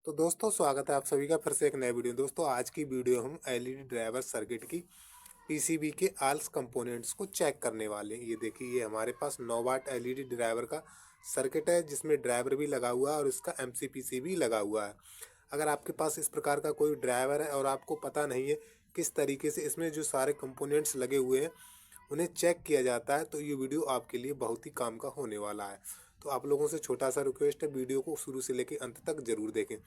तो दोस्तों स्वागत है आप सभी का फिर से एक नए वीडियो। दोस्तों आज की वीडियो हम एलईडी ड्राइवर सर्किट की पीसीबी के आल्स कंपोनेंट्स को चेक करने वाले हैं। ये देखिए, ये हमारे पास 9 वाट एलईडी ड्राइवर का सर्किट है जिसमें ड्राइवर भी लगा हुआ है और इसका एमसीपीसी भी लगा हुआ है। अगर आपके पास इस प्रकार का कोई ड्राइवर है और आपको पता नहीं है किस तरीके से इसमें जो सारे कंपोनेंट्स लगे हुए हैं उन्हें चेक किया जाता है, तो ये वीडियो आपके लिए बहुत ही काम का होने वाला है। तो आप लोगों से छोटा सा रिक्वेस्ट है, वीडियो को शुरू से लेकर अंत तक जरूर देखें।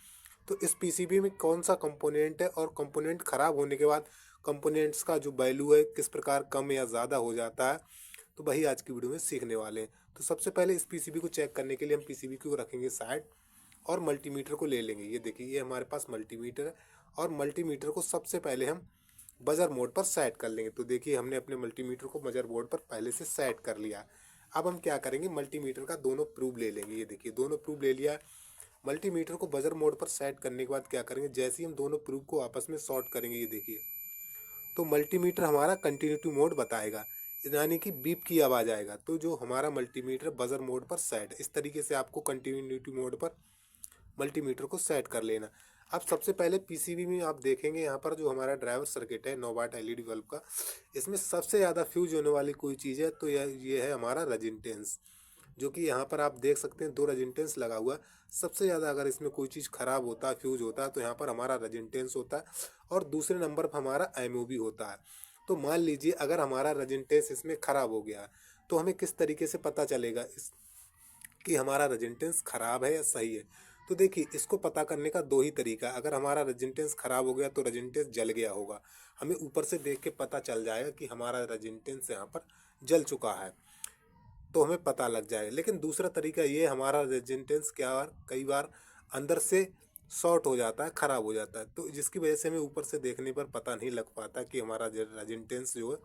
तो इस पीसीबी में कौन सा कंपोनेंट है और कंपोनेंट खराब होने के बाद कंपोनेंट्स का जो वैल्यू है किस प्रकार कम या ज़्यादा हो जाता है, तो वही आज की वीडियो में सीखने वाले हैं। तो सबसे पहले इस पीसीबी को चेक करने के लिए हम पीसीबी को रखेंगे साइड और मल्टीमीटर को ले लेंगे। ये देखिए, ये हमारे पास मल्टीमीटर है और मल्टीमीटर को सबसे पहले हम बजर मोड पर सेट कर लेंगे। तो देखिए, हमने अपने मल्टीमीटर को बजर मोड पर पहले से सेट कर लिया। अब हम क्या करेंगे, मल्टीमीटर का दोनों प्रूफ ले लेंगे। ये देखिए, दोनों प्रूफ ले लिया। मल्टीमीटर को बजर मोड पर सेट करने के बाद क्या करेंगे, जैसे ही हम दोनों प्रूफ को आपस में शॉर्ट करेंगे, ये देखिए, तो मल्टीमीटर हमारा कंटिन्यूटी मोड बताएगा, यानी कि बीप की आवाज़ आएगा। तो जो हमारा मल्टीमीटर बजर मोड पर सेट, इस तरीके से आपको कंटिन्यूटी मोड पर मल्टीमीटर को सेट कर लेना। अब सबसे पहले पीसीबी में आप देखेंगे, यहाँ पर जो हमारा ड्राइवर सर्किट है 9 वाट एलईडी बल्ब का, इसमें सबसे ज़्यादा फ्यूज होने वाली कोई चीज़ है तो ये है हमारा रेजिस्टेंस, जो कि यहाँ पर आप देख सकते हैं 2 रेजिस्टेंस लगा हुआ है। सबसे ज़्यादा अगर इसमें कोई चीज़ ख़राब होता है, फ्यूज होता है, तो यहाँ पर हमारा रेजिस्टेंस होता है और दूसरे नंबर पर हमारा एमओबी होता है। तो मान लीजिए अगर हमारा रेजिस्टेंस इसमें ख़राब हो गया, तो हमें किस तरीके से पता चलेगा इस कि हमारा रेजिस्टेंस ख़राब है या सही है। तो देखिए, इसको पता करने का दो ही तरीका। अगर हमारा रेजिस्टेंस ख़राब हो गया तो रेजिस्टेंस जल गया होगा, हमें ऊपर से देख के पता चल जाएगा कि हमारा रेजिस्टेंस यहाँ पर जल चुका है, तो हमें पता लग जाएगा। लेकिन दूसरा तरीका ये, हमारा रेजिस्टेंस कई बार अंदर से शॉर्ट हो जाता है, ख़राब हो जाता है, तो जिसकी वजह से हमें ऊपर से देखने पर पता नहीं लग पाता कि हमारा रेजिस्टेंस जो है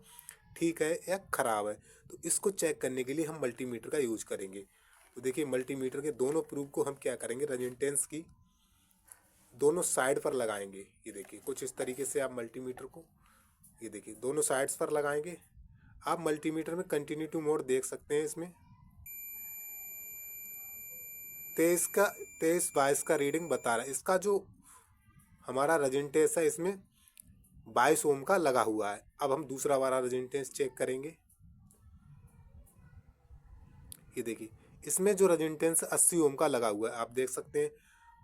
ठीक है या ख़राब है। तो इसको चेक करने के लिए हम मल्टीमीटर का यूज करेंगे। तो देखिए, मल्टीमीटर के दोनों प्रूफ को हम क्या करेंगे, रेजिस्टेंस की दोनों साइड पर लगाएंगे। ये देखिए, कुछ इस तरीके से आप मल्टीमीटर को, ये देखिए, दोनों साइड्स पर लगाएंगे। आप मल्टीमीटर में कंटिन्यूटी मोड देख सकते हैं, इसमें 23 का रीडिंग बता रहा है। इसका जो हमारा रेजिस्टेंस है इसमें 22 ओम का लगा हुआ है। अब हम दूसरा वाला रेजिस्टेंस चेक करेंगे। ये देखिए, इसमें जो रेजिस्टेंस 80 ओम का लगा हुआ है, आप देख सकते हैं।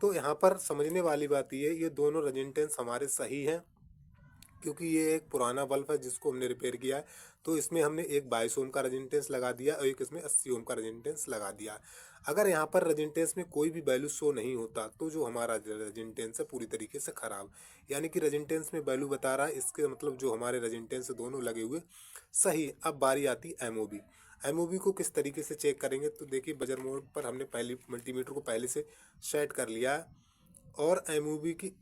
तो यहाँ पर समझने वाली बात ये दोनों रेजिस्टेंस हमारे सही हैं, क्योंकि ये एक पुराना बल्ब है जिसको हमने रिपेयर किया है। तो इसमें हमने एक 22 ओम का रेजिस्टेंस लगा दिया और एक इसमें 80 ओम का रेजिस्टेंस लगा दिया। अगर यहाँ पर रेजिस्टेंस में कोई भी वैल्यू शो नहीं होता, तो जो हमारा रेजिस्टेंस है पूरी तरीके से ख़राब, यानी कि रेजिस्टेंस में वैल्यू बता रहा है, इसके मतलब जो हमारे रेजिस्टेंस दोनों लगे हुए सही। अब बारी आती एमओबी। एमओबी को किस तरीके से चेक करेंगे, तो देखिए, बजर मोड पर हमने पहले मल्टीमीटर को पहले से सेट कर लिया है और एमओबी की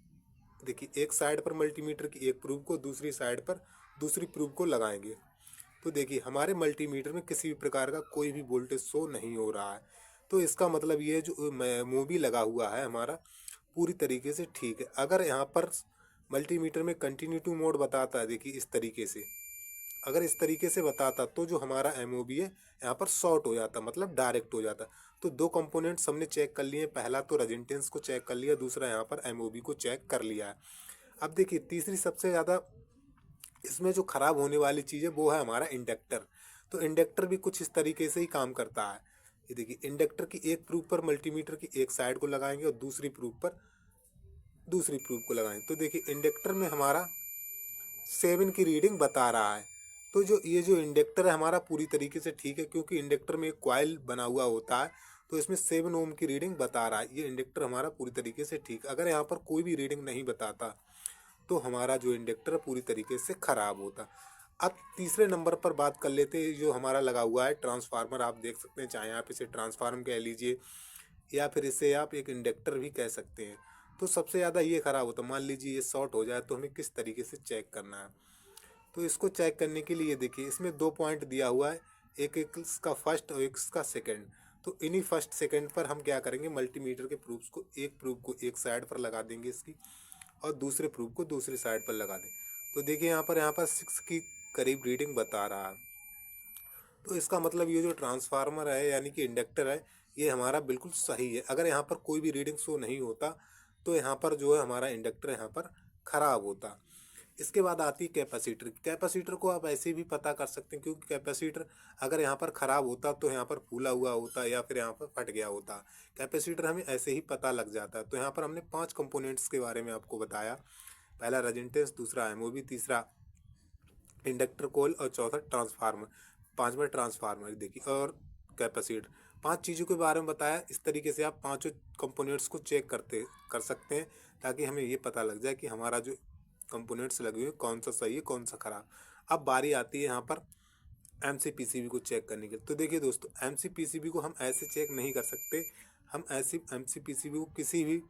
देखिए, एक साइड पर मल्टीमीटर की एक प्रूफ को, दूसरी साइड पर दूसरी प्रूफ को लगाएंगे। तो देखिए, हमारे मल्टीमीटर में किसी भी प्रकार का कोई भी वोल्टेज शो नहीं हो रहा है। तो इसका मतलब ये जो मूवी लगा हुआ है हमारा पूरी तरीके से ठीक है। अगर यहाँ पर मल्टीमीटर में कंटिन्यूटी मोड बताता है, देखिए इस तरीके से, अगर इस तरीके से बताता तो जो हमारा एमओबी है यहाँ पर शॉर्ट हो जाता, मतलब डायरेक्ट हो जाता। तो दो कंपोनेंट्स हमने चेक कर लिए, पहला तो रेजिस्टेंस को चेक कर लिया, दूसरा यहाँ पर एमओबी को चेक कर लिया है। अब देखिए, तीसरी सबसे ज़्यादा इसमें जो ख़राब होने वाली चीज़ है वो है हमारा इंडक्टर। तो इंडक्टर भी कुछ इस तरीके से ही काम करता है। ये देखिए, इंडक्टर की एक प्रूफ पर मल्टीमीटर की एक साइड को लगाएंगे और दूसरी प्रूफ पर दूसरी प्रूफ को लगाएंगे। तो देखिए, इंडक्टर में हमारा 7 की रीडिंग बता रहा है। तो जो ये जो इंडक्टर है हमारा पूरी तरीके से ठीक है, क्योंकि इंडक्टर में एक कॉइल बना हुआ होता है, तो इसमें 7 ओम की रीडिंग बता रहा है। ये इंडक्टर हमारा पूरी तरीके से ठीक। अगर यहाँ पर कोई भी रीडिंग नहीं बताता तो हमारा जो इंडक्टर पूरी तरीके से ख़राब होता। अब तीसरे नंबर पर बात कर लेते हैं, जो हमारा लगा हुआ है ट्रांसफार्मर। आप देख सकते हैं, चाहे आप इसे ट्रांसफार्मर कह लीजिए या फिर इसे आप एक इंडक्टर भी कह सकते हैं। तो सबसे ज़्यादा ये ख़राब होता, मान लीजिए ये शॉर्ट हो जाए, तो हमें किस तरीके से चेक करना है। तो इसको चेक करने के लिए देखिए, इसमें 2 पॉइंट दिया हुआ है, एक एक इसका फर्स्ट और एक इसका सेकंड। तो इन्हीं फर्स्ट सेकंड पर हम क्या करेंगे, मल्टीमीटर के प्रूफ्स को, एक प्रूफ को एक साइड पर लगा देंगे इसकी, और दूसरे प्रूफ को दूसरी साइड पर लगा दें। तो देखिए, यहाँ पर 6 की करीब रीडिंग बता रहा है। तो इसका मतलब ये जो ट्रांसफार्मर है, यानी कि इंडक्टर है, ये हमारा बिल्कुल सही है। अगर यहाँ पर कोई भी रीडिंग शो नहीं होता तो यहाँ पर जो है हमारा इंडक्टर यहाँ पर ख़राब होता। इसके बाद आती है कैपेसिटर। कैपेसिटर को आप ऐसे भी पता कर सकते हैं, क्योंकि कैपेसिटर अगर यहाँ पर ख़राब होता तो यहाँ पर फूला हुआ होता या फिर यहाँ पर फट गया होता। कैपेसिटर हमें ऐसे ही पता लग जाता है। तो यहाँ पर हमने 5 कंपोनेंट्स के बारे में आपको बताया। पहला रेजिस्टेंस, दूसरा एमओबी, तीसरा इंडक्टर कोल और चौथा ट्रांसफार्मर, पांचवा ट्रांसफार्मर देखिए, और कैपेसिटर। 5 चीज़ों के बारे में बताया। इस तरीके से आप पाँचों कंपोनेंट्स को चेक कर सकते हैं, ताकि हमें ये पता लग जाए कि हमारा जो कंपोनेंट्स लगे हुए कौन सा सही है कौन सा खराब। अब बारी आती है यहाँ पर एमसीपीसीबी को चेक करने के। तो देखिए दोस्तों, एमसीपीसीबी को हम ऐसे चेक नहीं कर सकते। हम ऐसी एमसीपीसीबी को किसी भी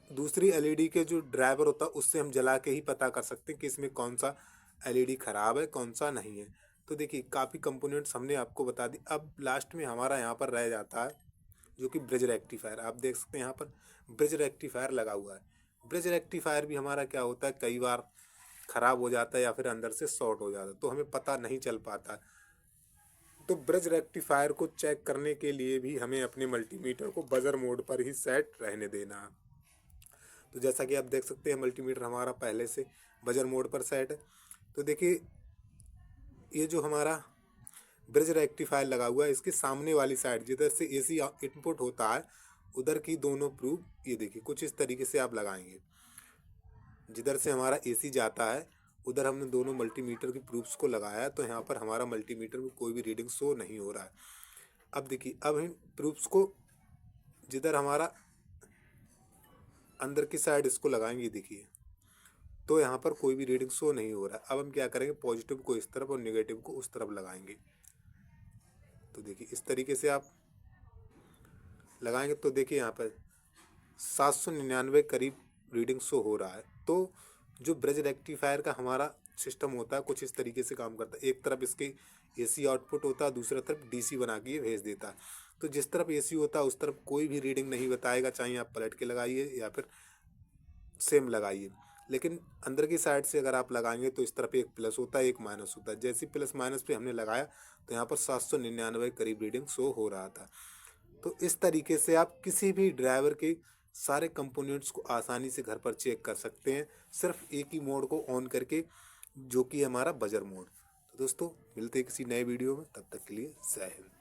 दूसरी एलईडी के जो ड्राइवर होता है उससे हम जला के ही पता कर सकते हैं कि इसमें कौन सा एलईडी ख़राब है कौन सा नहीं है। तो देखिए, काफ़ी कंपोनेंट्स हमने आपको बता दी। अब लास्ट में हमारा यहाँ पर रह जाता है जो कि ब्रिज रेक्टिफायर। आप देख सकते हैं यहाँ पर ब्रिज रेक्टिफायर लगा हुआ है। ब्रिज रेक्टिफायर भी हमारा क्या होता है, कई बार ख़राब हो जाता है या फिर अंदर से शॉर्ट हो जाता है, तो हमें पता नहीं चल पाता। तो ब्रिज रेक्टिफायर को चेक करने के लिए भी हमें अपने मल्टीमीटर को बजर मोड पर ही सेट रहने देना है। तो जैसा कि आप देख सकते हैं, मल्टीमीटर हमारा पहले से बजर मोड पर सेट है। तो देखिए, ये जो हमारा ब्रिज रेक्टिफायर लगा हुआ है, इसके सामने वाली साइड जिधर से एसी इनपुट होता है, उधर की दोनों प्रूफ ये देखिए कुछ इस तरीके से आप लगाएंगे। जिधर से हमारा एसी जाता है उधर हमने दोनों मल्टीमीटर की प्रूफ्स को लगाया है। तो यहाँ पर हमारा मल्टीमीटर में कोई भी रीडिंग शो नहीं हो रहा है। अब देखिए, अब हम प्रूफ्स को जिधर हमारा अंदर की साइड इसको लगाएंगे, देखिए तो यहाँ पर कोई भी रीडिंग शो नहीं हो रहा है। अब हम क्या करेंगे, पॉजिटिव को इस तरफ और नेगेटिव को उस तरफ लगाएंगे। तो देखिए, इस तरीके से आप लगाएंगे तो देखिए यहाँ पर 799 करीब रीडिंग शो हो रहा है। तो जो ब्रिज रेक्टिफायर का हमारा सिस्टम होता है कुछ इस तरीके से काम करता है। एक तरफ इसके एसी आउटपुट होता है, दूसरी तरफ डीसी बना के ये भेज देता है। तो जिस तरफ एसी होता है उस तरफ कोई भी रीडिंग नहीं बताएगा, चाहे आप पलट के लगाइए या फिर सेम लगाइए। लेकिन अंदर की साइड से अगर आप लगाएंगे तो इस तरफ एक प्लस होता है एक माइनस होता है। जैसे प्लस माइनस पे हमने लगाया तो यहाँ पर 799 करीब रीडिंग शो हो रहा था। तो इस तरीके से आप किसी भी ड्राइवर के सारे कंपोनेंट्स को आसानी से घर पर चेक कर सकते हैं, सिर्फ एक ही मोड को ऑन करके, जो कि हमारा बजर मोड। तो दोस्तों, मिलते हैं किसी नए वीडियो में, तब तक के लिए जय हिंद।